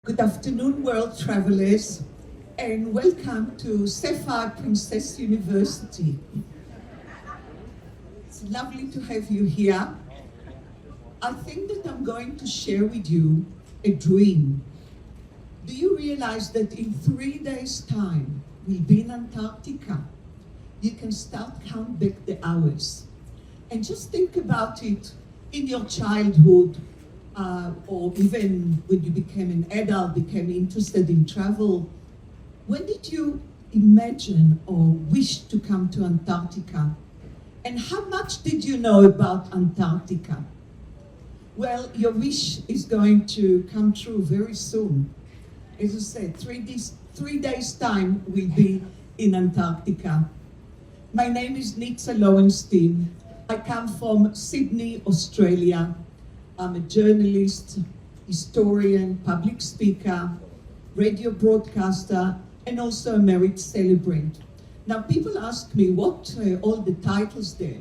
Good afternoon, world travelers, and welcome to Sapphire Princess University. It's lovely to have you here. I think that I'm going to share with you a dream. Do you realize that in 3 days' time, we'll be in Antarctica? You can start count back the hours. And just think about it in your childhood, or even when you became an adult, became interested in travel. When did you imagine or wish to come to Antarctica? And how much did you know about Antarctica? Well, your wish is going to come true very soon. As I said, 3 days time we'll be in Antarctica. My name is Nitza Lowenstein. I come from Sydney, Australia. I'm a journalist, historian, public speaker, radio broadcaster, and also a marriage celebrant. Now, people ask me what all the titles there.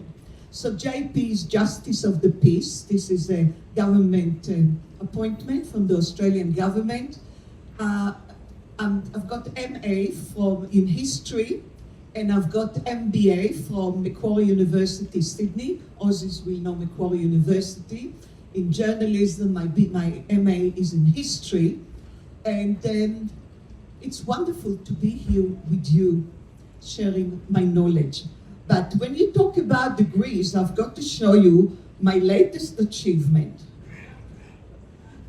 So JP is Justice of the Peace. This is a government appointment from the Australian government. I've got MA in history, and I've got MBA from Macquarie University, Sydney. Aussies will know Macquarie University. In journalism, my MA is in history, and it's wonderful to be here with you, sharing my knowledge. But when you talk about degrees, I've got to show you my latest achievement.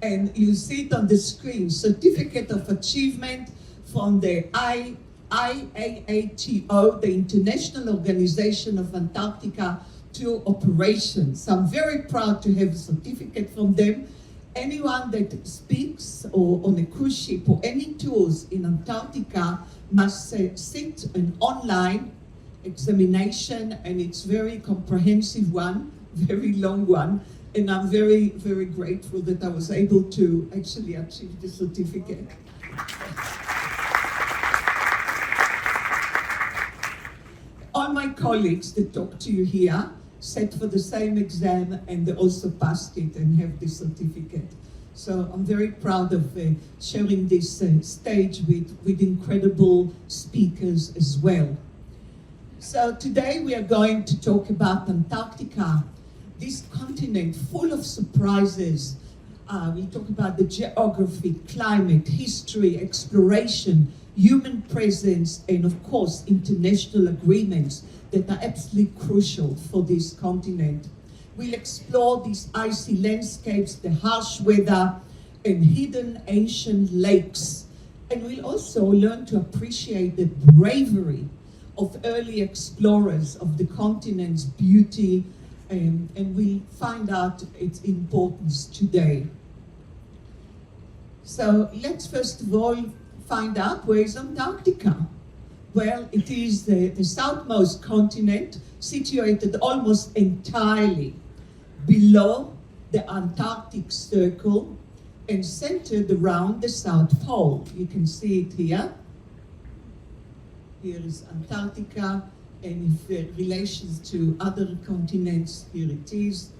And you see it on the screen, Certificate of Achievement from the IAATO, the International Organization of Antarctica to Operations. So I'm very proud to have a certificate from them. Anyone that speaks or on a cruise ship or any tours in Antarctica must sit an online examination, and it's very comprehensive one, very long one, and I'm very, very grateful that I was able to actually achieve the certificate. All my colleagues that talk to you here sat for the same exam, and they also passed it and have the certificate. So I'm very proud of sharing this stage with incredible speakers as well. So today we are going to talk about Antarctica, this continent full of surprises. We talk about the geography, climate, history, exploration, human presence, and of course, international agreements that are absolutely crucial for this continent. We'll explore these icy landscapes, the harsh weather, and hidden ancient lakes. And we'll also learn to appreciate the bravery of early explorers of the continent's beauty, and we'll find out its importance today. So let's first of all find out where is Antarctica. Well, it is the southmost continent, situated almost entirely below the Antarctic Circle and centered around the South Pole. You can see it here. Here is Antarctica, and in relations to other continents, here it is,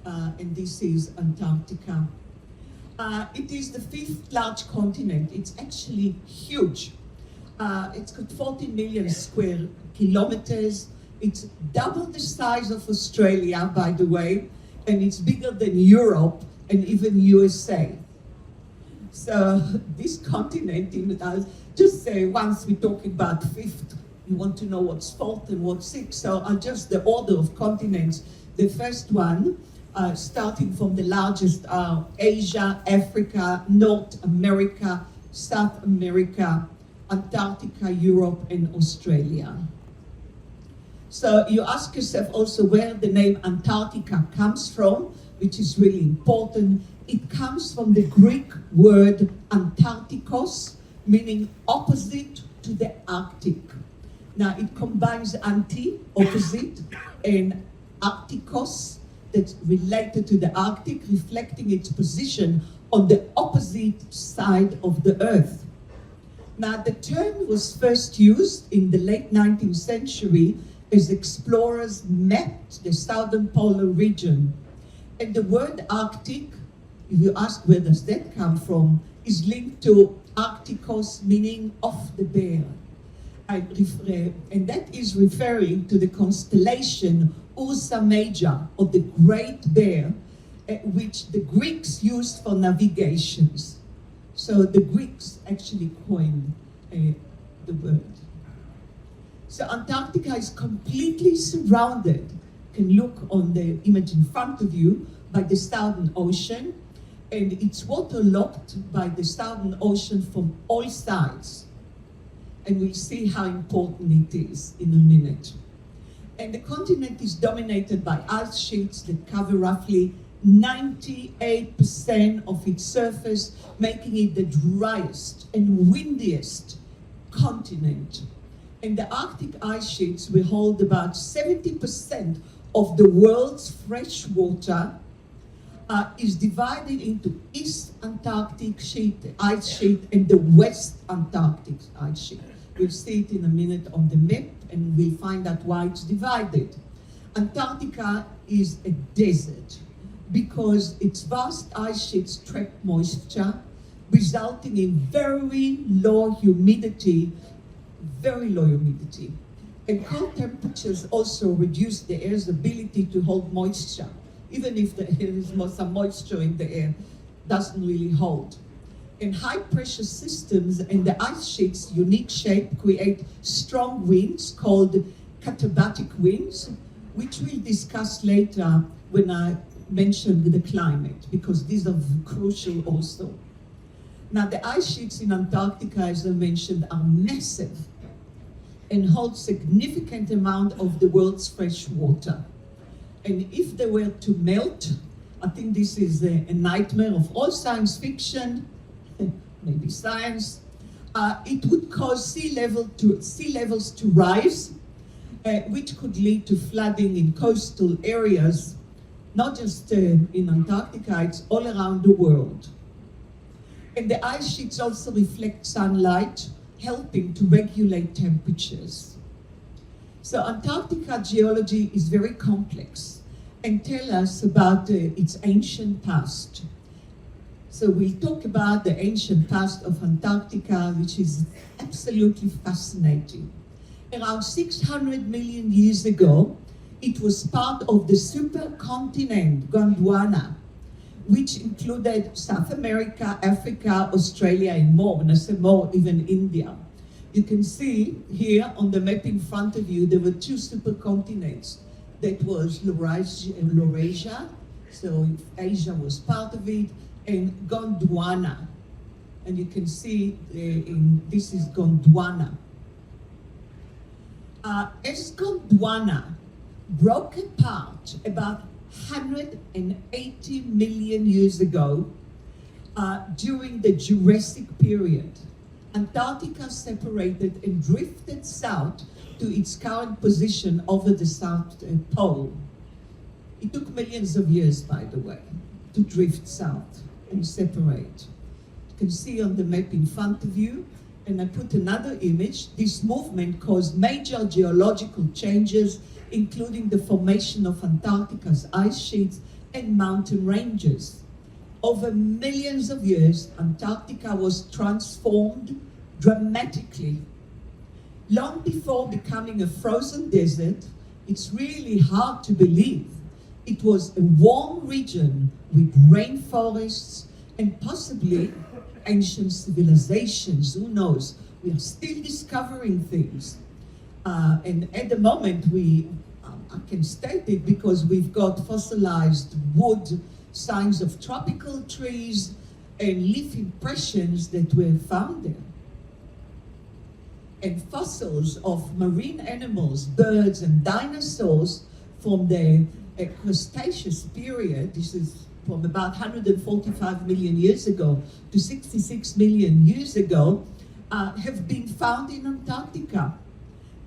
and this is Antarctica. It is the 5th large continent. It's actually huge. It's got 14 million square kilometers. It's double the size of Australia, by the way, and it's bigger than Europe and even USA. So this continent, just say once we talk about 5th, you want to know what's 4th and what's 6th. So I'll just the order of continents. The first one, starting from the largest, are Asia, Africa, North America, South America, Antarctica, Europe, and Australia. So you ask yourself also where the name Antarctica comes from, which is really important. It comes from the Greek word Antarcticos, meaning opposite to the Arctic. Now it combines anti, opposite, and Arcticos, that's related to the Arctic, reflecting its position on the opposite side of the Earth. Now, the term was first used in the late 19th century as explorers mapped the southern polar region. And the word Arctic, if you ask where does that come from, is linked to Arcticos, meaning of the bear. And that is referring to the constellation Ursa Major, of the Great Bear, which the Greeks used for navigations. So the Greeks actually coined the word. So Antarctica is completely surrounded, you can look on the image in front of you, by the Southern Ocean, and it's waterlocked by the Southern Ocean from all sides. And we'll see how important it is in a minute. And the continent is dominated by ice sheets that cover roughly 98% of its surface, making it the driest and windiest continent. And the Arctic ice sheets will hold about 70% of the world's fresh water, is divided into East Antarctic ice sheet and the West Antarctic ice sheet. We'll see it in a minute on the map, and we'll find out why it's divided. Antarctica is a desert because its vast ice sheets trap moisture, resulting in very low humidity. And cold temperatures also reduce the air's ability to hold moisture. Even if there is some moisture in the air, doesn't really hold. And high pressure systems and the ice sheet's unique shape create strong winds called katabatic winds, which we'll discuss later when I mention the climate, because these are crucial also. Now, the ice sheets in Antarctica, as I mentioned, are massive and hold significant amount of the world's fresh water. And if they were to melt, I think this is a nightmare of all science fiction, maybe science, it would cause sea levels to rise, which could lead to flooding in coastal areas, not just in Antarctica, it's all around the world. And the ice sheets also reflect sunlight, helping to regulate temperatures. So Antarctica geology is very complex and tell us about its ancient past. So we'll talk about the ancient past of Antarctica, which is absolutely fascinating. Around 600 million years ago, it was part of the supercontinent Gondwana, which included South America, Africa, Australia, and more, and I say more, even India. You can see here on the map in front of you, there were two supercontinents. That was Laurasia, so Asia was part of it, and Gondwana. And you can see this is Gondwana. As Gondwana broke apart about 180 million years ago, during the Jurassic period, Antarctica separated and drifted south to its current position over the South Pole. It took millions of years, by the way, to drift south and separate. You can see on the map in front of you, and I put another image. This movement caused major geological changes, including the formation of Antarctica's ice sheets and mountain ranges. Over millions of years, Antarctica was transformed dramatically. Long before becoming a frozen desert, it's really hard to believe. It was a warm region with rainforests and possibly ancient civilizations. Who knows? We are still discovering things. And at the moment, I can state it because we've got fossilized wood, signs of tropical trees, and leaf impressions that were found there. And fossils of marine animals, birds, and dinosaurs from the Cretaceous period, this is from about 145 million years ago to 66 million years ago, have been found in Antarctica.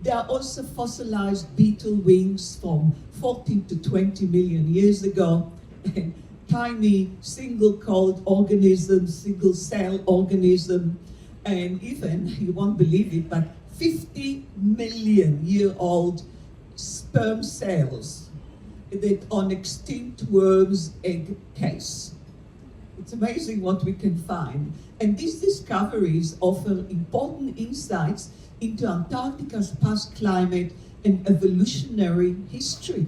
There are also fossilized beetle wings from 14 to 20 million years ago, and tiny single-celled organisms, single-cell organism, and even, you won't believe it, but 50 million-year-old sperm cells that on extinct worms' egg case. It's amazing what we can find. And these discoveries offer important insights into Antarctica's past climate and evolutionary history.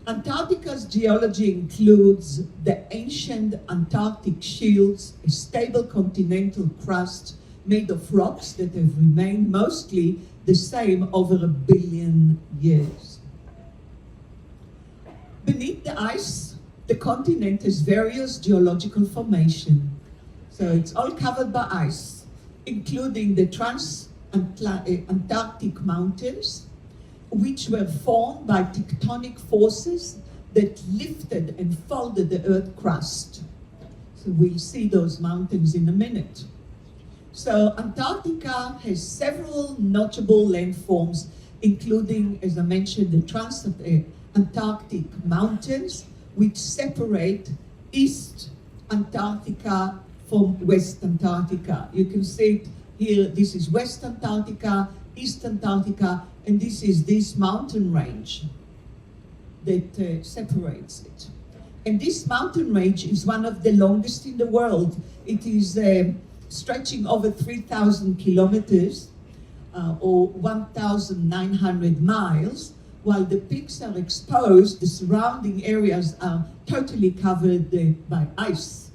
Antarctica's geology includes the ancient Antarctic shields, a stable continental crust made of rocks that have remained mostly the same over 1 billion years. Beneath the ice, the continent has various geological formations. So it's all covered by ice, including the trans-Antarctic mountains, which were formed by tectonic forces that lifted and folded the Earth crust. So we'll see those mountains in a minute. So Antarctica has several notable landforms, including, as I mentioned, the trans-Antarctic mountains, which separate East Antarctica from West Antarctica. You can see it here. This is West Antarctica, East Antarctica, and this is this mountain range that separates it. And this mountain range is one of the longest in the world. It is stretching over 3,000 kilometers or 1,900 miles. While the peaks are exposed, the surrounding areas are totally covered by ice.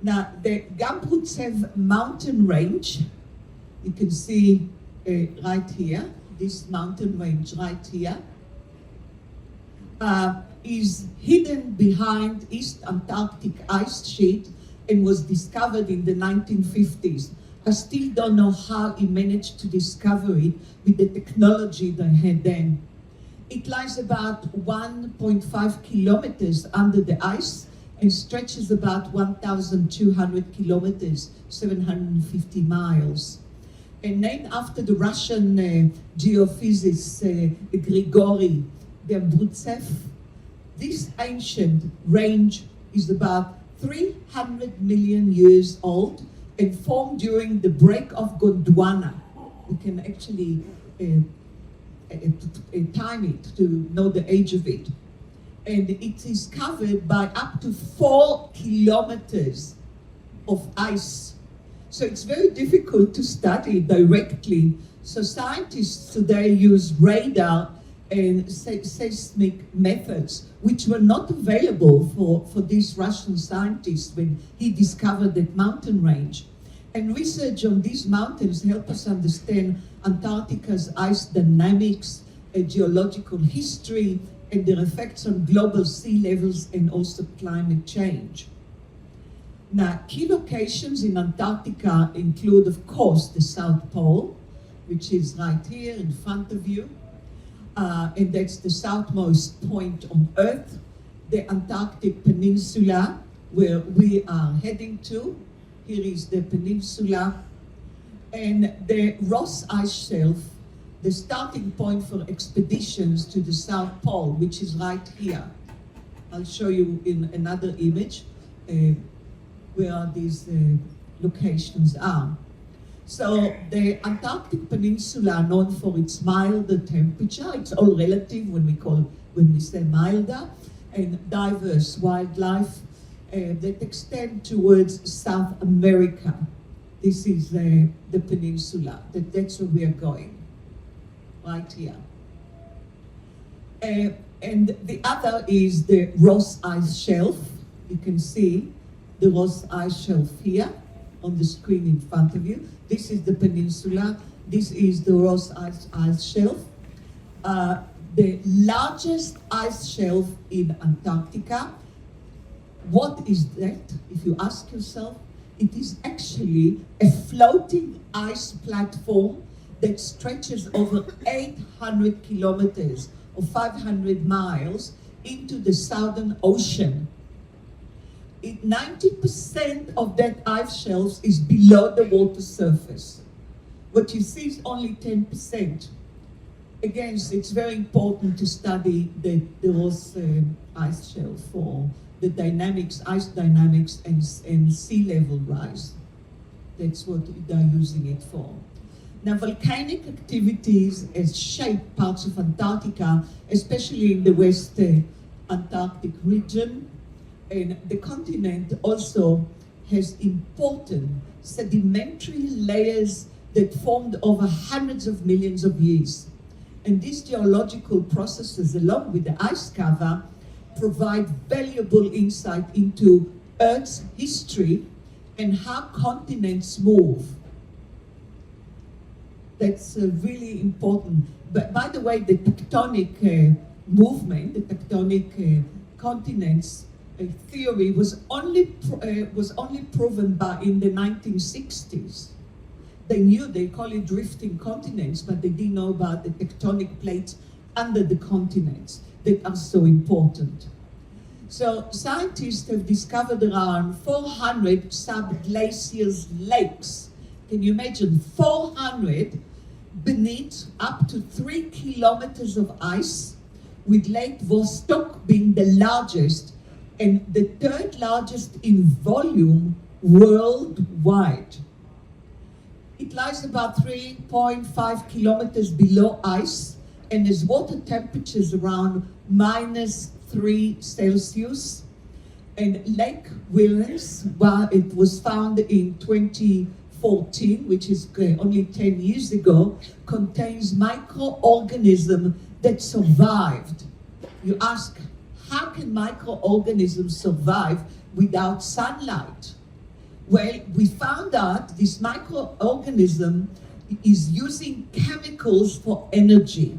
Now, the Gambrudzew mountain range, you can see right here, this mountain range right here, is hidden behind East Antarctic ice sheet and was discovered in the 1950s. I still don't know how he managed to discover it with the technology they had then. It lies about 1.5 kilometers under the ice and stretches about 1,200 kilometers, 750 miles. And named after the Russian geophysicist Grigory Gambrudzew, this ancient range is about 300 million years old and formed during the break of Gondwana. We can actually time it to know the age of it. And it is covered by up to 4 kilometers of ice. So it's very difficult to study directly. So scientists today use radar and seismic methods, which were not available for this Russian scientist when he discovered that mountain range. And research on these mountains help us understand Antarctica's ice dynamics, geological history, and their effects on global sea levels and also climate change. Now, key locations in Antarctica include, of course, the South Pole, which is right here in front of you. And that's the southmost point on Earth, the Antarctic Peninsula, where we are heading to. Here is the peninsula. And the Ross Ice Shelf, the starting point for expeditions to the South Pole, which is right here. I'll show you in another image where these locations are. So the Antarctic Peninsula, known for its milder temperature, it's all relative when we say milder, and diverse wildlife that extend towards South America. This is the peninsula. That's where we are going, right here. And the other is the Ross Ice Shelf. You can see the Ross Ice Shelf here on the screen in front of you. This is the peninsula. This is the Ross Ice Shelf. The largest ice shelf in Antarctica. What is that? If you ask yourself, it is actually a floating ice platform that stretches over 800 kilometers or 500 miles into the Southern Ocean. 90% of that ice shelf is below the water surface. What you see is only 10%. Again, so it's very important to study the Ross ice shelf for the dynamics, ice dynamics, and sea level rise. That's what they're using it for. Now, volcanic activities has shaped parts of Antarctica, especially in the West Antarctic region, and the continent also has important sedimentary layers that formed over hundreds of millions of years. And these geological processes, along with the ice cover, provide valuable insight into Earth's history and how continents move. That's really important. But by the way, the tectonic movement, the tectonic continents theory was only proven in the 1960s. They call it drifting continents, but they didn't know about the tectonic plates under the continents that are so important. So scientists have discovered around 400 subglaciers lakes. Can you imagine 400 beneath up to 3 kilometers of ice, with Lake Vostok being the largest and the third largest in volume worldwide. It lies about 3.5 kilometers below ice and has water temperatures around -3 Celsius. And Lake Williams, it was found in 2014, which is only 10 years ago, contains microorganisms that survived. You ask, how can microorganisms survive without sunlight? Well, we found out this microorganism is using chemicals for energy.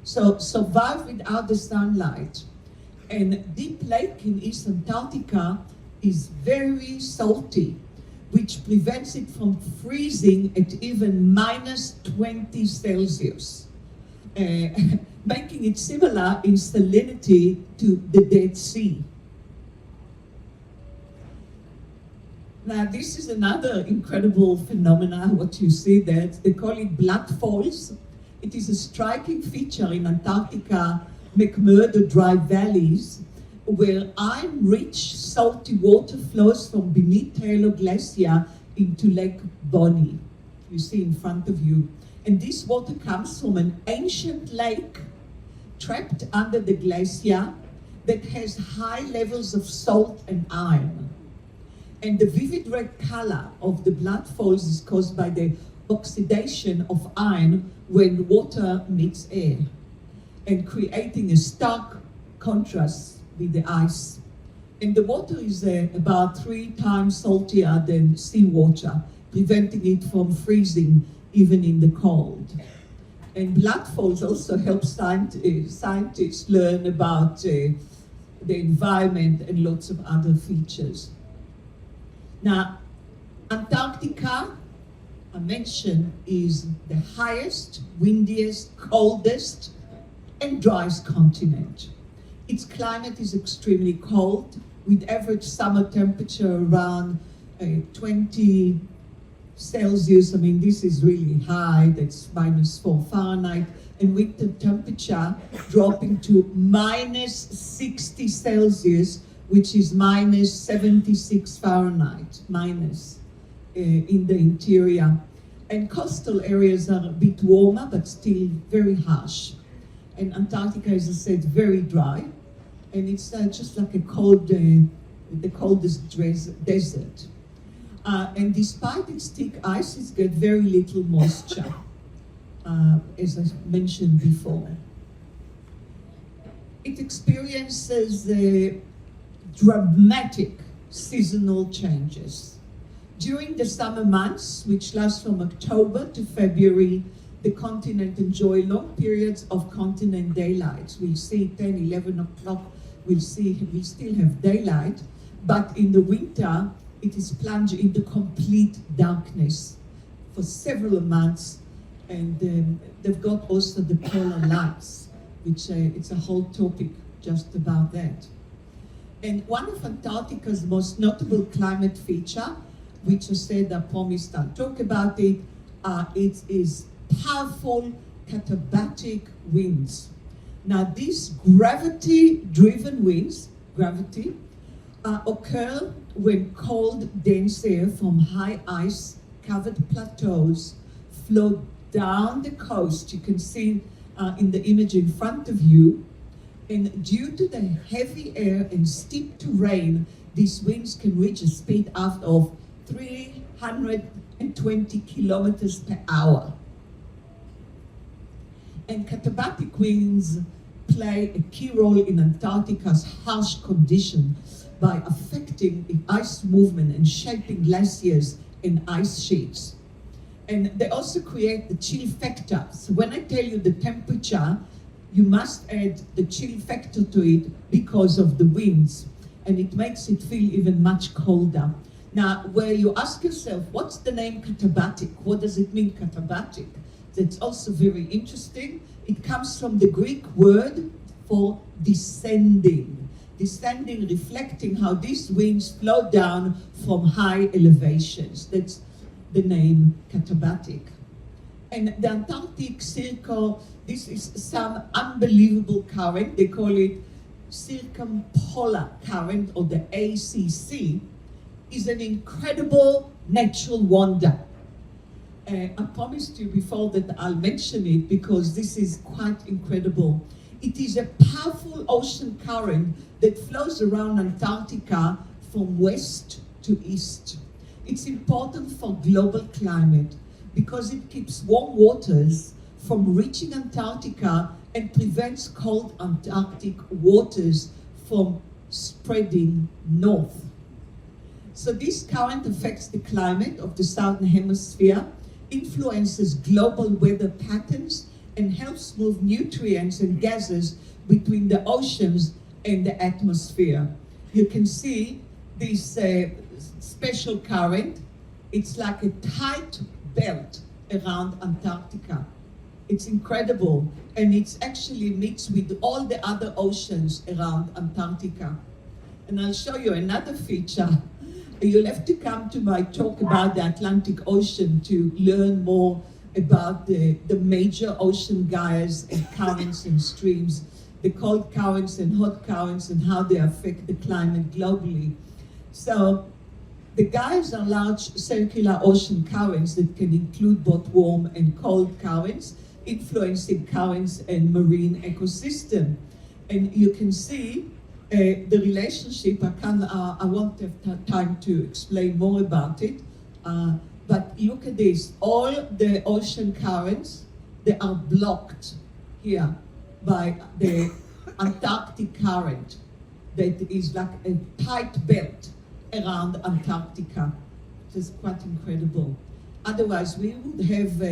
So survive without the sunlight. And Deep Lake in East Antarctica is very salty, which prevents it from freezing at even -20 Celsius, making it similar in salinity to the Dead Sea. Now, this is another incredible phenomenon, what you see there. They call it blood falls. It is a striking feature in Antarctica McMurdo Dry Valleys, where iron-rich salty water flows from beneath Taylor Glacier into Lake Bonny, you see in front of you. And this water comes from an ancient lake trapped under the glacier that has high levels of salt and iron. And the vivid red color of the blood falls is caused by the oxidation of iron when water meets air, and creating a stark contrast with the ice. And the water is about 3 times saltier than seawater, preventing it from freezing even in the cold. And blood falls also help scientists learn about the environment and lots of other features. Now, Antarctica, I mentioned, is the highest, windiest, coldest, and driest continent. Its climate is extremely cold, with average summer temperature around 20 Celsius. I mean, this is really high, that's -4 Fahrenheit, and winter temperature dropping to -60 Celsius, which is -76 Fahrenheit, in the interior. And coastal areas are a bit warmer, but still very harsh. And Antarctica, as I said, very dry. And it's just like the coldest desert. And despite its thick ice, it's got very little moisture, as I mentioned before. It experiences dramatic seasonal changes. During the summer months, which last from October to February, the continent enjoy long periods of continent daylight. We'll see 10, 11 o'clock, we still have daylight, but in the winter, it is plunged into complete darkness for several months. And they've got also the polar lights, which it's a whole topic just about that. And one of Antarctica's most notable climate feature, which I said I promised I'll talk about it is powerful katabatic winds. Now, these gravity-driven winds, occur when cold, dense air from high ice-covered plateaus flow down the coast. You can see in the image in front of you, And due to the heavy air and steep terrain, these winds can reach a speed out of 320 kilometers per hour. And katabatic winds play a key role in Antarctica's harsh condition by affecting the ice movement and shaping glaciers and ice sheets. And they also create the chill factor. So when I tell you the temperature, you must add the chill factor to it because of the winds, and it makes it feel even much colder. Now, where you ask yourself, what's the name katabatic? What does it mean, katabatic? That's also very interesting. It comes from the Greek word for descending. Descending, reflecting how these winds flow down from high elevations. That's the name katabatic. And the Antarctic Circle, this is some unbelievable current. They call it circumpolar current, or the ACC, is an incredible natural wonder. I promised you before that I'll mention it because this is quite incredible. It is a powerful ocean current that flows around Antarctica from west to east. It's important for global climate because it keeps warm waters from reaching Antarctica and prevents cold Antarctic waters from spreading north. So this current affects the climate of the southern hemisphere, influences global weather patterns, and helps move nutrients and gases between the oceans and the atmosphere. You can see this special current. It's like a tight belt around Antarctica. It's incredible, and it's actually mixed with all the other oceans around Antarctica. And I'll show you another feature. You'll have to come to my talk about the Atlantic Ocean to learn more about the major ocean gyres and currents and streams, the cold currents and hot currents, and how they affect the climate globally. So the gyres are large circular ocean currents that can include both warm and cold currents, influencing currents and marine ecosystem. And you can see the relationship. I won't have time to explain more about it, but look at this. All the ocean currents, they are blocked here by the Antarctic current that is like a tight belt around Antarctica, which is quite incredible. Otherwise, we would have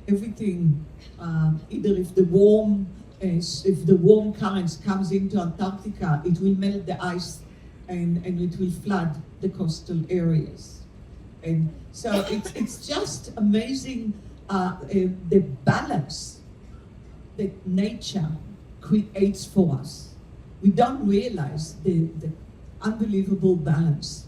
everything, either if the warm currents comes into Antarctica, it will melt the ice and it will flood the coastal areas. And so it's just amazing the balance that nature creates for us. We don't realize the unbelievable balance.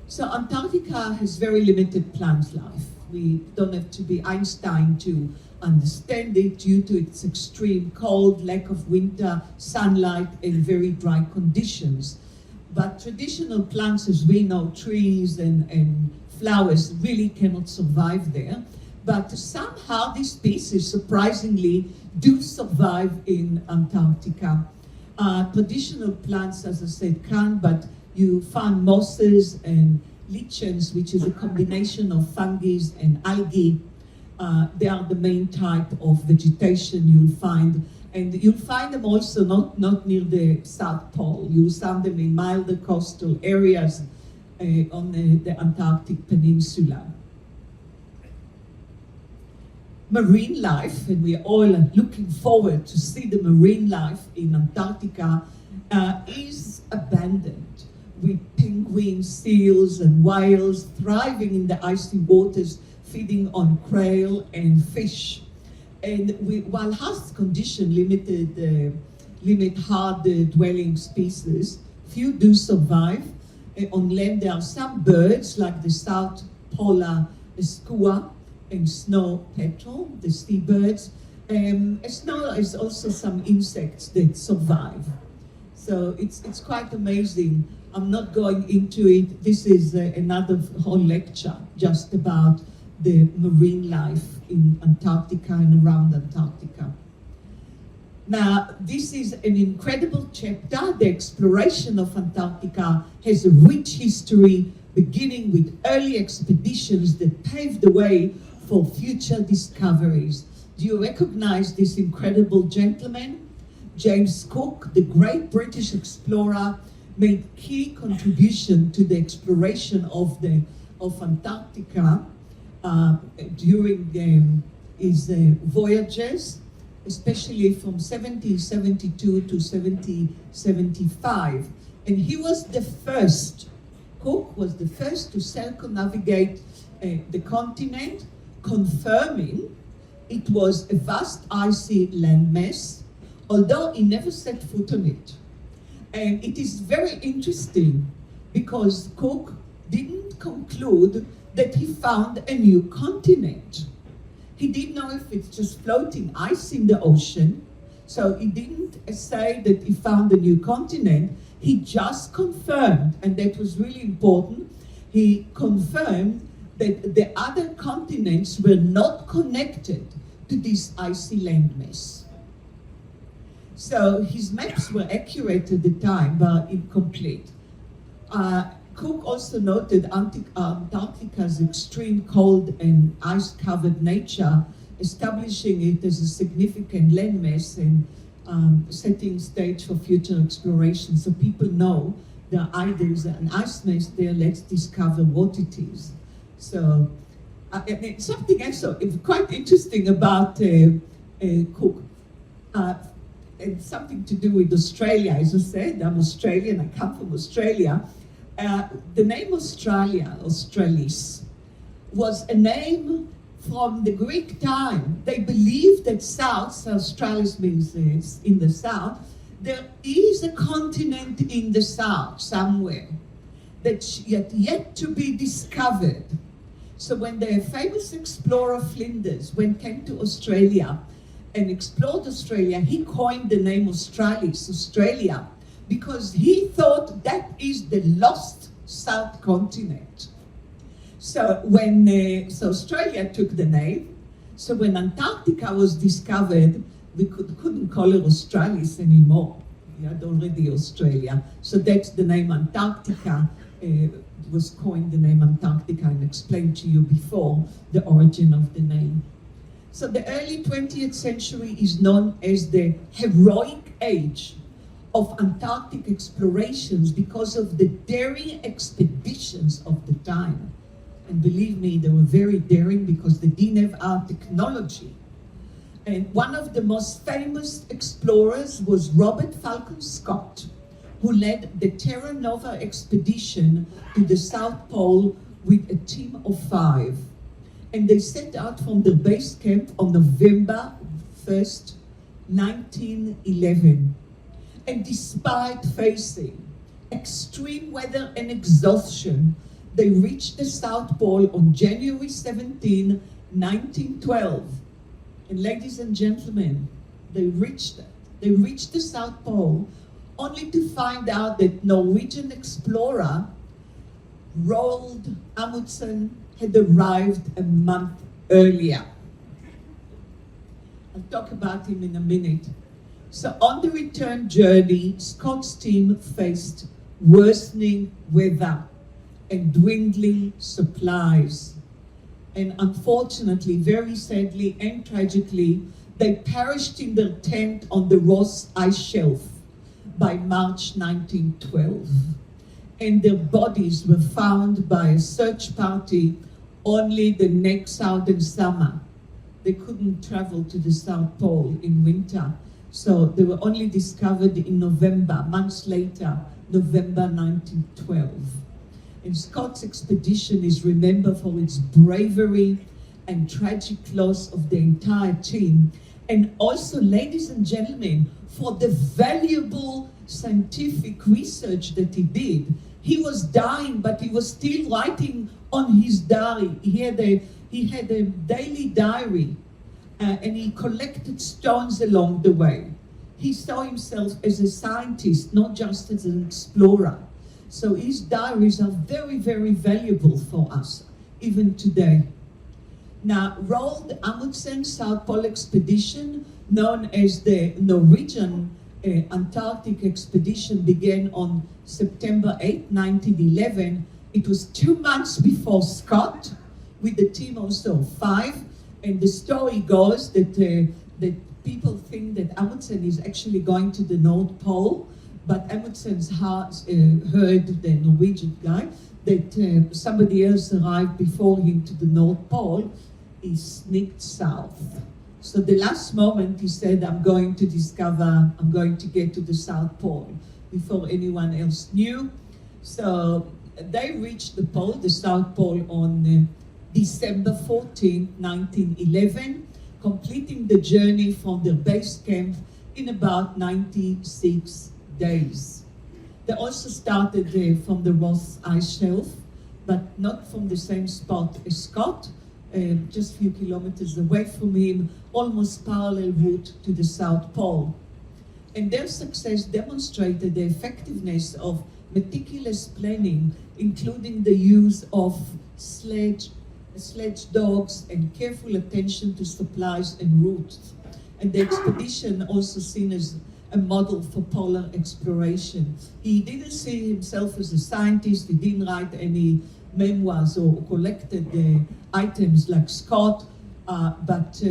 So Antarctica has very limited plant life. We don't have to be Einstein to understand it due to its extreme cold, lack of winter sunlight, and very dry conditions. But traditional plants, as we know, trees and flowers, really cannot survive there. But somehow these species, surprisingly, do survive in Antarctica. Traditional plants, as I said, can't, but you find mosses and lichens, which is a combination of fungi and algae. They are the main type of vegetation you'll find. And you'll find them also not near the South Pole. You'll find them in milder coastal areas on the Antarctic Peninsula. Marine life, and we're all looking forward to see the marine life in Antarctica, is abundant, with penguins, seals, and whales thriving in the icy waters, feeding on krill and fish. And while harsh conditions limit hard dwelling species, few do survive. On land, there are some birds like the South Polar skua and snow petrel, the seabirds. As well as also some insects that survive. So it's quite amazing. I'm not going into it. This is another whole lecture just about the marine life in Antarctica and around Antarctica. Now, this is an incredible chapter. The exploration of Antarctica has a rich history, beginning with early expeditions that paved the way for future discoveries. Do you recognize this incredible gentleman? James Cook, the great British explorer, made key contribution to the exploration of Antarctica during his voyages, especially from 1772 to 1775. And he was the first, Cook was the first to circumnavigate the continent, confirming it was a vast icy landmass, although he never set foot on it. And it is very interesting because Cook didn't conclude that he found a new continent. He didn't know if it's just floating ice in the ocean, so he didn't say that he found a new continent. He just confirmed, and that was really important, he confirmed that the other continents were not connected to this icy landmass. So his maps were accurate at the time, but incomplete. Cook also noted Antarctica's extreme cold and ice-covered nature, establishing it as a significant landmass and setting stage for future exploration. So people know there's an ice mass there, let's discover what it is. So something else quite interesting about Cook. And something to do with Australia. As I said, I'm Australian, I come from Australia. The name Australia, Australis, was a name from the Greek time. They believed that south, Australis means in the south, there is a continent in the south somewhere that's yet to be discovered. So when the famous explorer Flinders came to Australia and explored Australia, he coined the name Australis, Australia, because he thought that is the lost South continent. So so Australia took the name. So when Antarctica was discovered, we couldn't call it Australis anymore. We had already Australia. So that's the name Antarctica. Was coined the name Antarctica and explained to you before the origin of the name. So the early 20th century is known as the heroic age of Antarctic explorations because of the daring expeditions of the time. And believe me, they were very daring because they didn't have our technology. And one of the most famous explorers was Robert Falcon Scott, who led the Terra Nova expedition to the South Pole with a team of 5. And they set out from their base camp on November 1st, 1911. And despite facing extreme weather and exhaustion, they reached the South Pole on January 17, 1912. And ladies and gentlemen, they reached the South Pole only to find out that Norwegian explorer Roald Amundsen had arrived a month earlier. I'll talk about him in a minute. So on the return journey, Scott's team faced worsening weather and dwindling supplies. And unfortunately, very sadly and tragically, they perished in their tent on the Ross Ice Shelf by March 1912. And their bodies were found by a search party only the next southern summer. They couldn't travel to the South Pole in winter. So they were only discovered in November, months later, November 1912. And Scott's expedition is remembered for its bravery and tragic loss of the entire team. And also, ladies and gentlemen, for the valuable scientific research that he did. He was dying, but he was still writing on his diary. He had a daily diary, and he collected stones along the way. He saw himself as a scientist, not just as an explorer. So his diaries are very, very valuable for us, even today. Now, Roald Amundsen's South Pole expedition known as the Norwegian Antarctic expedition, began on September 8, 1911. It was 2 months before Scott, with a team also of 5. And the story goes that that people think that Amundsen is actually going to the North Pole, but Amundsen's heard, the Norwegian guy, that somebody else arrived before him to the North Pole. He sneaked south. So the last moment he said, I'm going to get to the South Pole, before anyone else knew. So they reached the pole, the South Pole, on December 14, 1911, completing the journey from their base camp in about 96 days. They also started from the Ross Ice Shelf, but not from the same spot as Scott, just a few kilometers away from him, almost parallel route to the South Pole. And their success demonstrated the effectiveness of meticulous planning, including the use of sledge dogs and careful attention to supplies and routes. And the expedition also seen as a model for polar exploration. He didn't see himself as a scientist, he didn't write any memoirs or collected items like Scott, but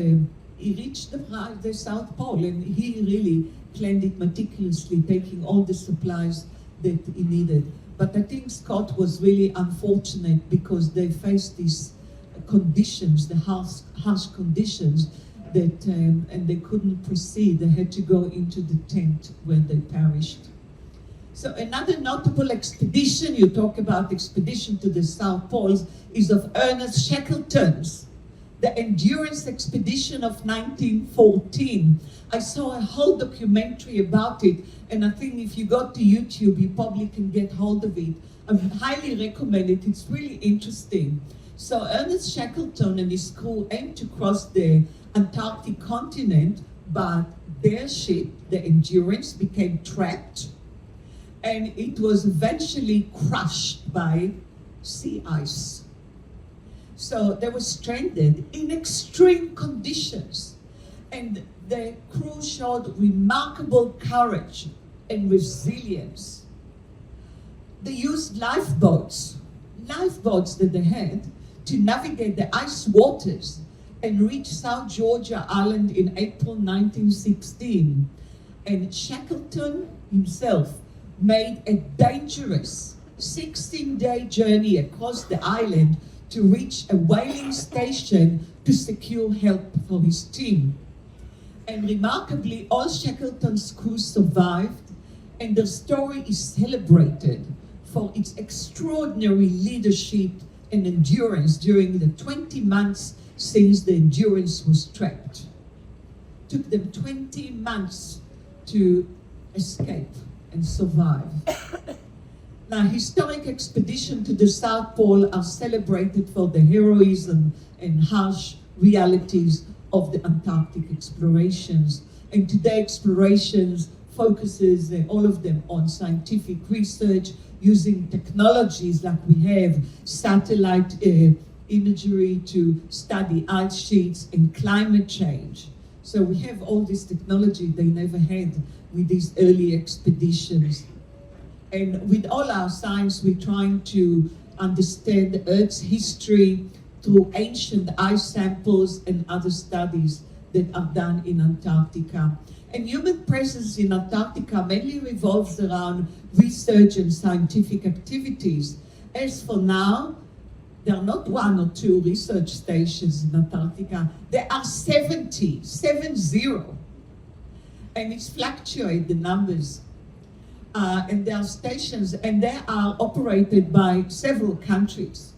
he reached the South Pole, and he really planned it meticulously, taking all the supplies that he needed. But I think Scott was really unfortunate because they faced these conditions, the harsh conditions, that and they couldn't proceed. They had to go into the tent where they perished. So another notable expedition, you talk about expedition to the South Poles, is of Ernest Shackleton's, the Endurance Expedition of 1914. I saw a whole documentary about it, and I think if you go to YouTube, you probably can get hold of it. I highly recommend it, it's really interesting. So Ernest Shackleton and his crew aimed to cross the Antarctic continent, but their ship, the Endurance, became trapped, and it was eventually crushed by sea ice. So they were stranded in extreme conditions, and the crew showed remarkable courage and resilience. They used lifeboats that they had to navigate the ice waters and reach South Georgia Island in April 1916. And Shackleton himself made a dangerous 16-day journey across the island to reach a whaling station to secure help for his team. And remarkably, all Shackleton's crew survived, and their story is celebrated for its extraordinary leadership and endurance during the 20 months since the Endurance was trapped. It took them 20 months to escape and survive. Now, historic expeditions to the South Pole are celebrated for the heroism and harsh realities of the Antarctic explorations. And today, explorations focuses, all of them, on scientific research, using technologies like we have, satellite imagery to study ice sheets and climate change. So we have all this technology they never had with these early expeditions. And with all our science, we're trying to understand the Earth's history through ancient ice samples and other studies that are done in Antarctica. And human presence in Antarctica mainly revolves around research and scientific activities. As for now, there are not 1 or 2 research stations in Antarctica. There are 70, 70. And it's fluctuate, the numbers. And there are stations, and they are operated by several countries.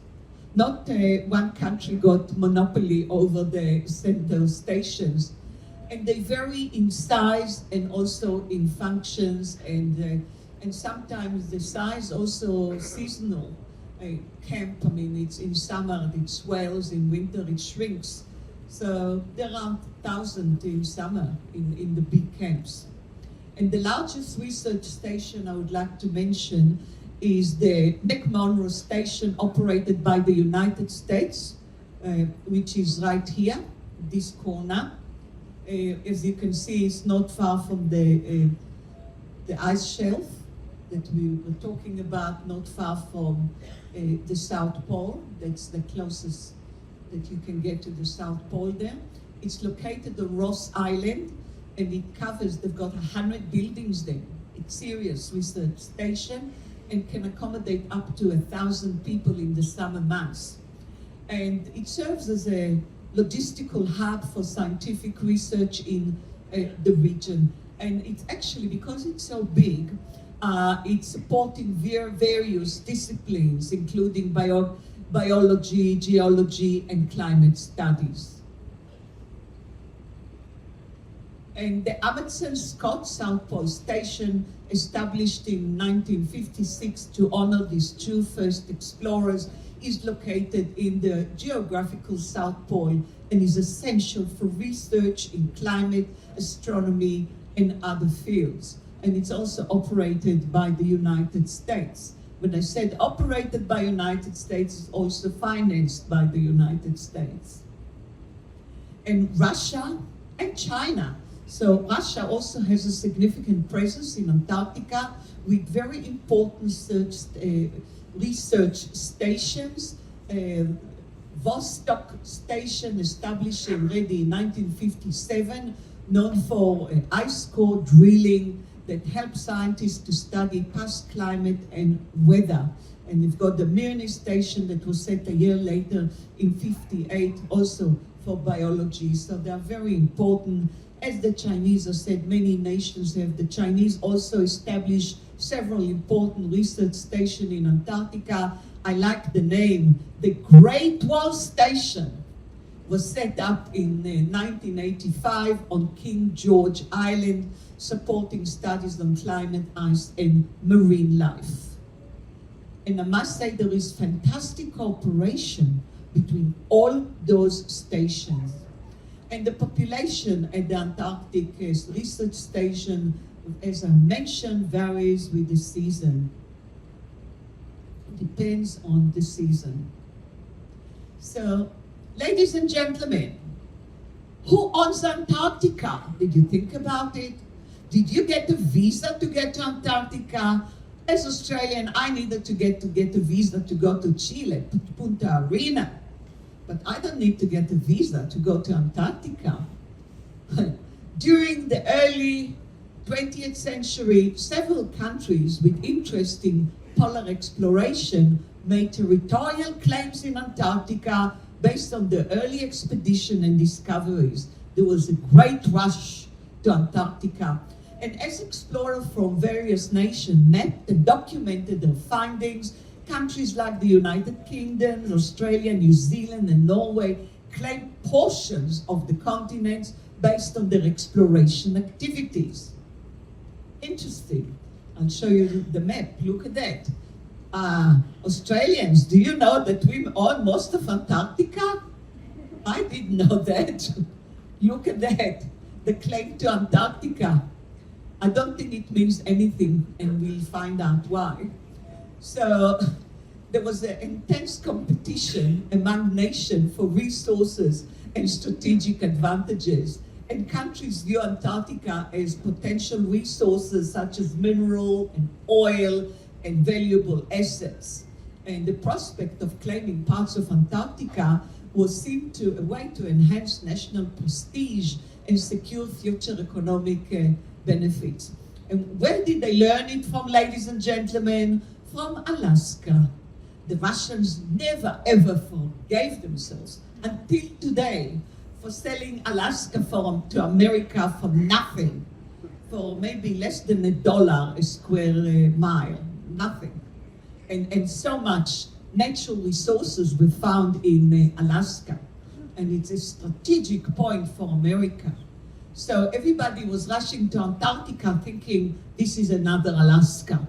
Not one country got monopoly over the center stations. And they vary in size and also in functions, and sometimes the size also seasonal. Camp, I mean, it's in summer, it swells, in winter it shrinks. So there are 1,000 in summer in the big camps. And the largest research station I would like to mention is the McMonroe Station, operated by the United States, which is right here, this corner. As you can see, it's not far from the ice shelf that we were talking about, not far from the South Pole. That's the closest that you can get to the South Pole there. It's located on Ross Island, and it covers, they've got 100 buildings there. It's serious research station and can accommodate up to 1,000 people in the summer months. And it serves as a logistical hub for scientific research in the region. And it's actually, because it's so big, it's supporting various disciplines, including biology, geology, and climate studies. And the Amundsen Scott South Pole Station, established in 1956 to honor these two first explorers, is located in the geographical South Pole and is essential for research in climate, astronomy, and other fields. And it's also operated by the United States. When I said operated by United States, it's also financed by the United States. And Russia and China. So Russia also has a significant presence in Antarctica with very important research stations. Vostok Station, established already in 1957, known for ice core drilling that helps scientists to study past climate and weather. And we've got the Mirny Station that was set a year later in 58, also for biology. So they are very important. As the Chinese have said, many nations have. The Chinese also established several important research stations in Antarctica. I like the name. The Great Wall Station was set up in 1985 on King George Island, supporting studies on climate, ice, and marine life. And I must say there is fantastic cooperation between all those stations. And the population at the Antarctic Research Station, as I mentioned, varies with the season. It depends on the season. So, ladies and gentlemen, who owns Antarctica? Did you think about it? Did you get a visa to get to Antarctica? As Australian, I needed to get a visa to go to Chile, Punta Arena. But I don't need to get a visa to go to Antarctica. During the early 20th century, several countries with interest in polar exploration made territorial claims in Antarctica based on the early expedition and discoveries. There was a great rush to Antarctica. And as explorers from various nations mapped and documented their findings, countries like the United Kingdom, Australia, New Zealand, and Norway claim portions of the continents based on their exploration activities. Interesting. I'll show you the map. Look at that. Australians, do you know that we own most of Antarctica? I didn't know that. Look at that. The claim to Antarctica. I don't think it means anything, and we'll find out why. So there was an intense competition among nations for resources and strategic advantages. And countries view Antarctica as potential resources such as mineral and oil and valuable assets. And the prospect of claiming parts of Antarctica was seen to a way to enhance national prestige and secure future economic benefits. And where did they learn it from, ladies and gentlemen? From Alaska. The Russians never ever forgave themselves until today for selling Alaska to America for nothing, for maybe less than $1 a square mile, nothing. And so much natural resources were found in Alaska. And it's a strategic point for America. So everybody was rushing to Antarctica thinking this is another Alaska.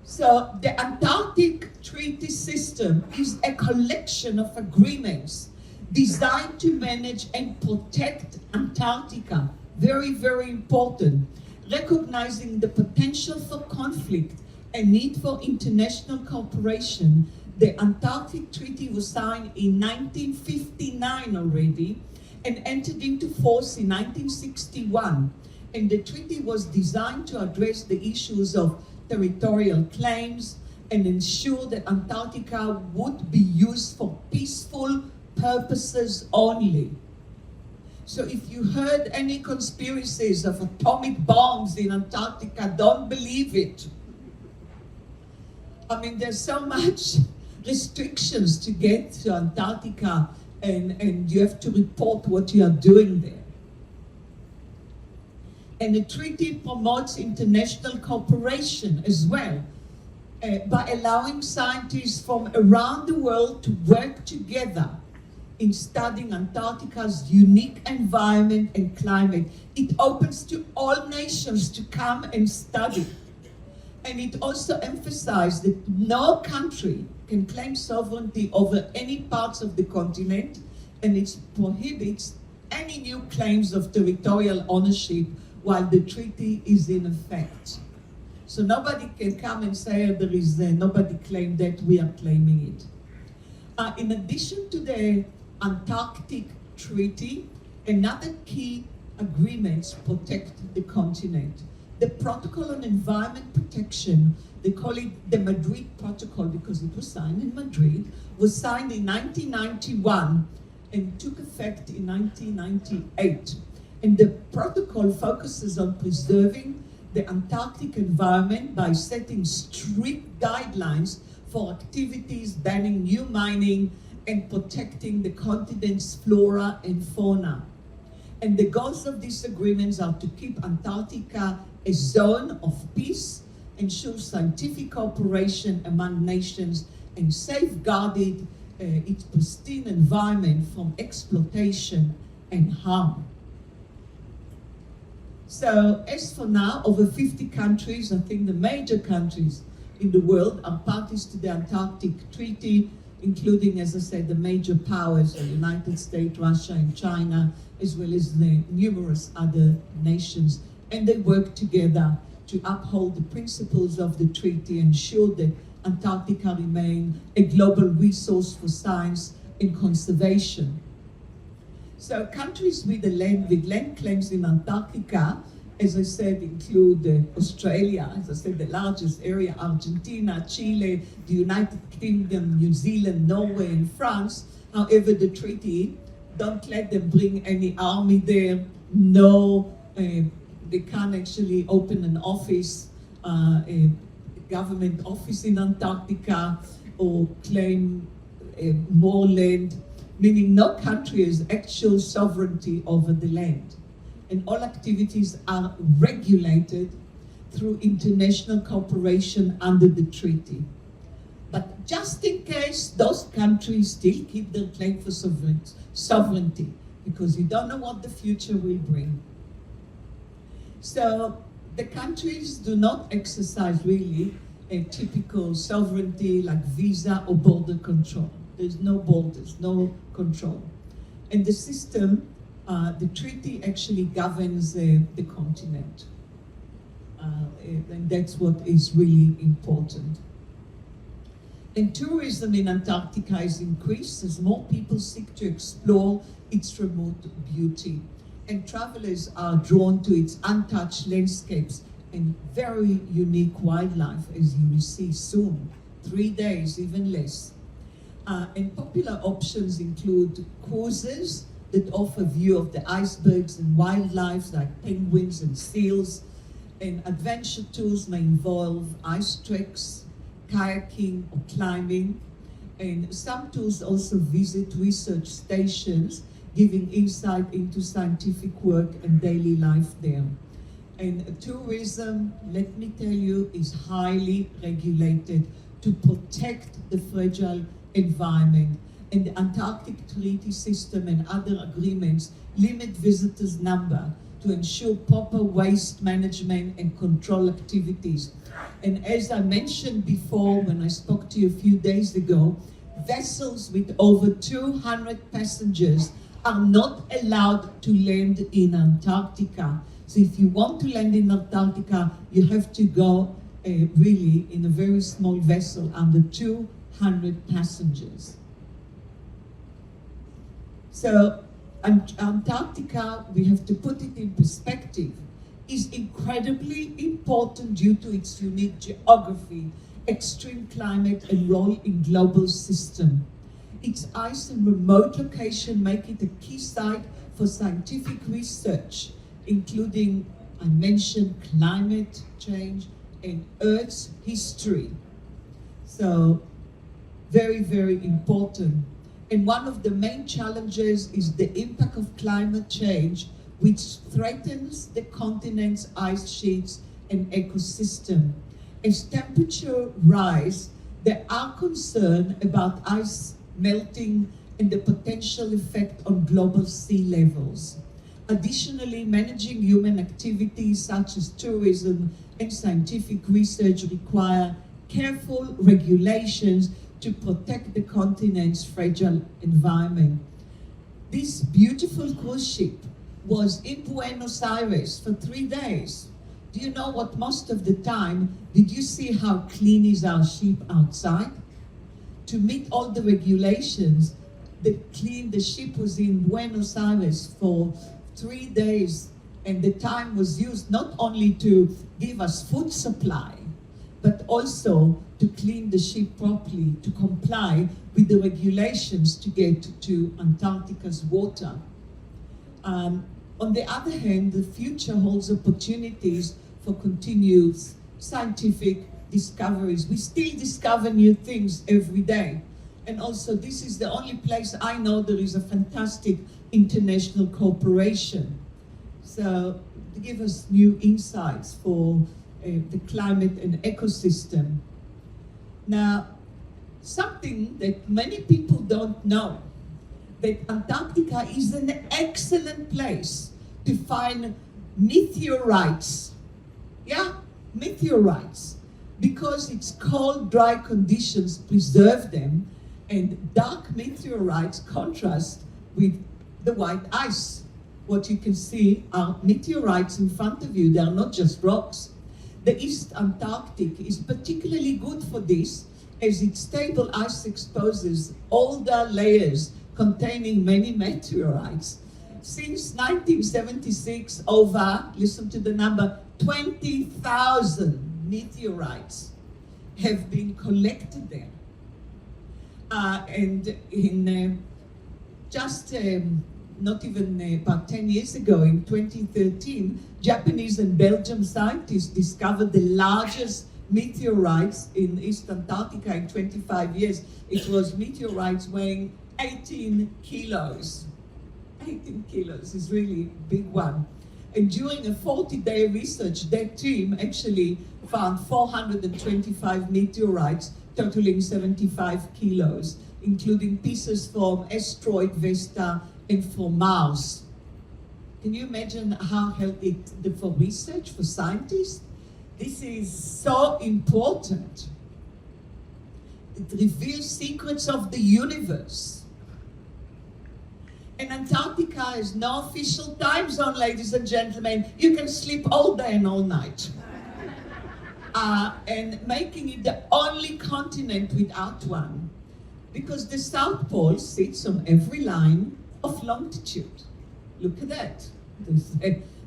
So the Antarctic Treaty System is a collection of agreements designed to manage and protect Antarctica. Very, very important. Recognizing the potential for conflict and need for international cooperation, the Antarctic Treaty was signed in 1959 already, and entered into force in 1961. And the treaty was designed to address the issues of territorial claims and ensure that Antarctica would be used for peaceful purposes only. So if you heard any conspiracies of atomic bombs in Antarctica, don't believe it. I mean, there's so much restrictions to get to Antarctica, and you have to report what you are doing there. And the treaty promotes international cooperation as well, by allowing scientists from around the world to work together in studying Antarctica's unique environment and climate. It opens to all nations to come and study. And it also emphasized that no country can claim sovereignty over any parts of the continent, and it prohibits any new claims of territorial ownership while the treaty is in effect. So nobody can come and say there is nobody claimed that, we are claiming it. In addition to the Antarctic Treaty, another key agreements protect the continent. The Protocol on Environment Protection, they call it the Madrid Protocol because it was signed in Madrid, was signed in 1991 and took effect in 1998. And the protocol focuses on preserving the Antarctic environment by setting strict guidelines for activities banning new mining and protecting the continent's flora and fauna. And the goals of these agreements are to keep Antarctica a zone of peace, ensure scientific cooperation among nations, and safeguard its pristine environment from exploitation and harm. So as for now, over 50 countries, I think the major countries in the world are parties to the Antarctic Treaty, including, as I said, the major powers, the United States, Russia, and China, as well as the numerous other nations. And they work together to uphold the principles of the treaty, ensure that Antarctica remain a global resource for science and conservation. So countries with land claims in Antarctica, as I said, include Australia, as I said, the largest area, Argentina, Chile, the United Kingdom, New Zealand, Norway, and France. However, the treaty don't let them bring any army there. No, they can't actually open an office, a government office in Antarctica, or claim more land, meaning no country has actual sovereignty over the land. And all activities are regulated through international cooperation under the treaty. But just in case, those countries still keep their claim for sovereignty, because you don't know what the future will bring. So the countries do not exercise really a typical sovereignty like visa or border control. There's no borders, no control. And the system, the treaty actually governs the continent. And that's what is really important. And tourism in Antarctica is increased as more people seek to explore its remote beauty. And travelers are drawn to its untouched landscapes and very unique wildlife, as you will see soon. 3 days, even less. And popular options include cruises that offer view of the icebergs and wildlife like penguins and seals. And adventure tours may involve ice treks, kayaking or climbing. And some tours also visit research stations, giving insight into scientific work and daily life there. And tourism, let me tell you, is highly regulated to protect the fragile environment. And the Antarctic Treaty System and other agreements limit visitors' number to ensure proper waste management and control activities. And as I mentioned before, when I spoke to you a few days ago, vessels with over 200 passengers are not allowed to land in Antarctica. So if you want to land in Antarctica, you have to go really in a very small vessel under 200 passengers. So And Antarctica, we have to put it in perspective, is incredibly important due to its unique geography, extreme climate, and role in global system. Its ice and remote location make it a key site for scientific research, including, I mentioned, climate change and Earth's history. So, very, very important. And one of the main challenges is the impact of climate change, which threatens the continent's ice sheets and ecosystem. As temperature rise, there are concerns about ice melting and the potential effect on global sea levels. Additionally, managing human activities such as tourism and scientific research require careful regulations to protect the continent's fragile environment. This beautiful cruise ship was in Buenos Aires for 3 days. Do you know what most of the time, did you see how clean is our ship outside? To meet all the regulations, the ship was in Buenos Aires for 3 days, and the time was used not only to give us food supply, but also to clean the ship properly, to comply with the regulations to get to Antarctica's water. On the other hand, the future holds opportunities for continuous scientific discoveries. We still discover new things every day. And also, this is the only place I know there is a fantastic international cooperation. So, to give us new insights for the climate and ecosystem. Now, something that many people don't know, that Antarctica is an excellent place to find meteorites. Yeah, meteorites. Because its cold, dry conditions preserve them, and dark meteorites contrast with the white ice. What you can see are meteorites in front of you. They are not just rocks. The East Antarctic is particularly good for this, as its stable ice exposes older layers containing many meteorites. Since 1976, over, listen to the number, 20,000 meteorites have been collected there. And in not even about 10 years ago, in 2013, Japanese and Belgian scientists discovered the largest meteorites in East Antarctica in 25 years. It was meteorites weighing 18 kilos. 18 kilos is really a big one. And during a 40-day research, that team actually found 425 meteorites totaling 75 kilos, including pieces from asteroid Vesta and from Mars. Can you imagine how healthy for research, for scientists? This is so important. It reveals secrets of the universe. And Antarctica has no official time zone, ladies and gentlemen. You can sleep all day and all night. And making it the only continent without one. Because the South Pole sits on every line of longitude. Look at that.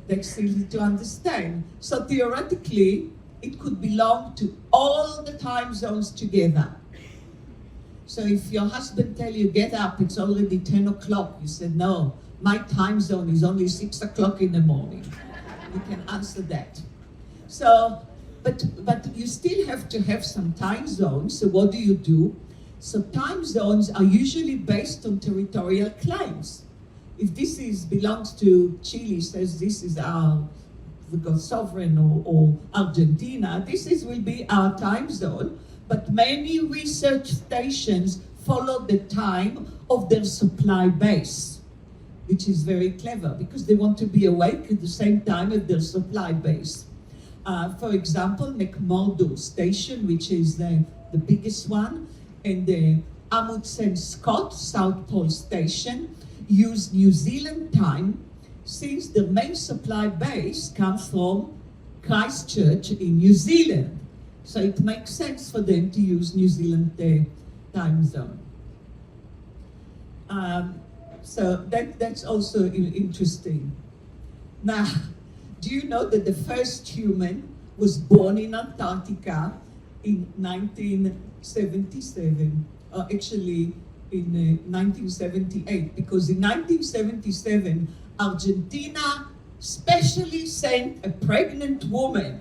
That's easy to understand. So theoretically, it could belong to all the time zones together. So if your husband tells you, get up, it's already 10 o'clock, you said, no, my time zone is only 6 o'clock in the morning. You can answer that. So, but you still have to have some time zones, so what do? So time zones are usually based on territorial claims. If this belongs to Chile, says this is the sovereign, or Argentina, will be our time zone. But many research stations follow the time of their supply base, which is very clever because they want to be awake at the same time as their supply base. For example, McMurdo Station, which is the biggest one, and the Amundsen Scott South Pole Station use New Zealand time, since the main supply base comes from Christchurch in New Zealand. So it makes sense for them to use New Zealand time zone. So that's also interesting. Now, do you know that the first human was born in Antarctica in 1977, or actually in 1978, because in 1977, Argentina specially sent a pregnant woman,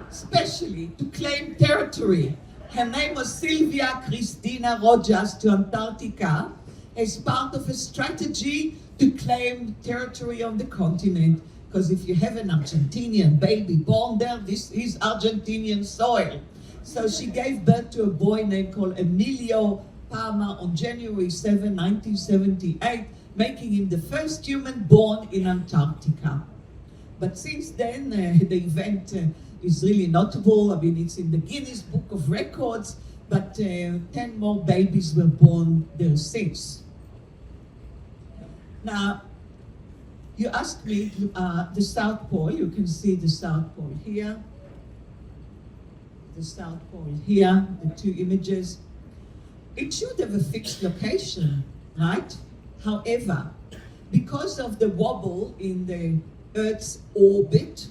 specially to claim territory. Her name was Silvia Cristina Rojas, to Antarctica as part of a strategy to claim territory on the continent. Because if you have an Argentinian baby born there, this is Argentinian soil. So she gave birth to a boy named called Emilio Palma on January 7, 1978, making him the first human born in Antarctica. But since then, the event is really notable. I mean, it's in the Guinness Book of Records, but 10 more babies were born there since. Now, you asked me the South Pole. You can see the South Pole here, the South Pole here, the two images. It should have a fixed location, right? However, because of the wobble in the Earth's orbit,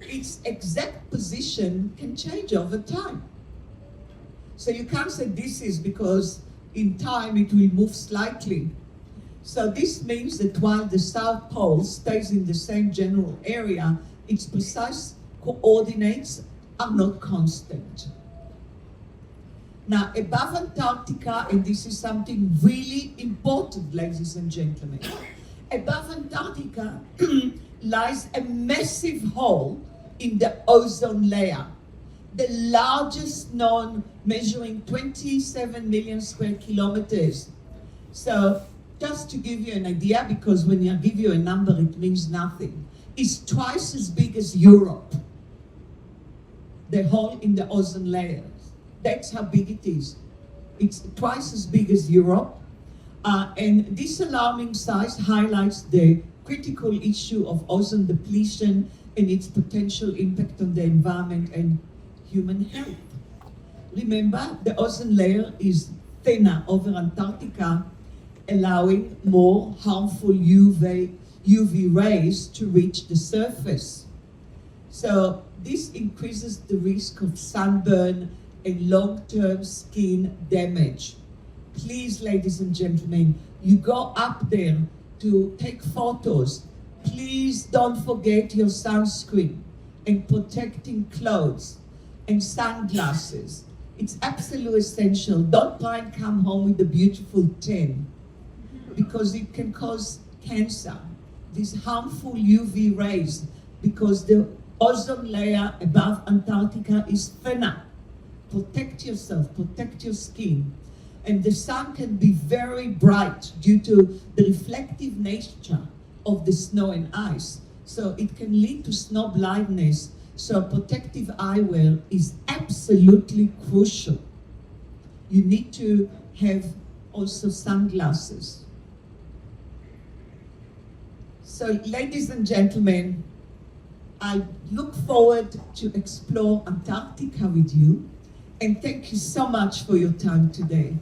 its exact position can change over time. So you can't say this is because in time it will move slightly. So this means that while the South Pole stays in the same general area, its precise coordinates are not constant. Now, above Antarctica, and this is something really important, ladies and gentlemen, above Antarctica lies a massive hole in the ozone layer, the largest known, measuring 27 million square kilometers. So, just to give you an idea, because when I give you a number, it means nothing, it's twice as big as Europe, the hole in the ozone layer. That's how big it is. It's twice as big as Europe. And this alarming size highlights the critical issue of ozone depletion and its potential impact on the environment and human health. Remember, the ozone layer is thinner over Antarctica, allowing more harmful UV rays to reach the surface. So this increases the risk of sunburn and long-term skin damage. Please, ladies and gentlemen, you go up there to take photos. Please don't forget your sunscreen and protecting clothes and sunglasses. It's absolutely essential. Don't try and come home with a beautiful tan, because it can cause cancer. These harmful UV rays, because the ozone layer above Antarctica is thinner. Protect yourself, protect your skin. And the sun can be very bright due to the reflective nature of the snow and ice. So it can lead to snow blindness. So protective eyewear is absolutely crucial. You need to have also sunglasses. So ladies and gentlemen, I look forward to explore Antarctica with you. And thank you so much for your time today.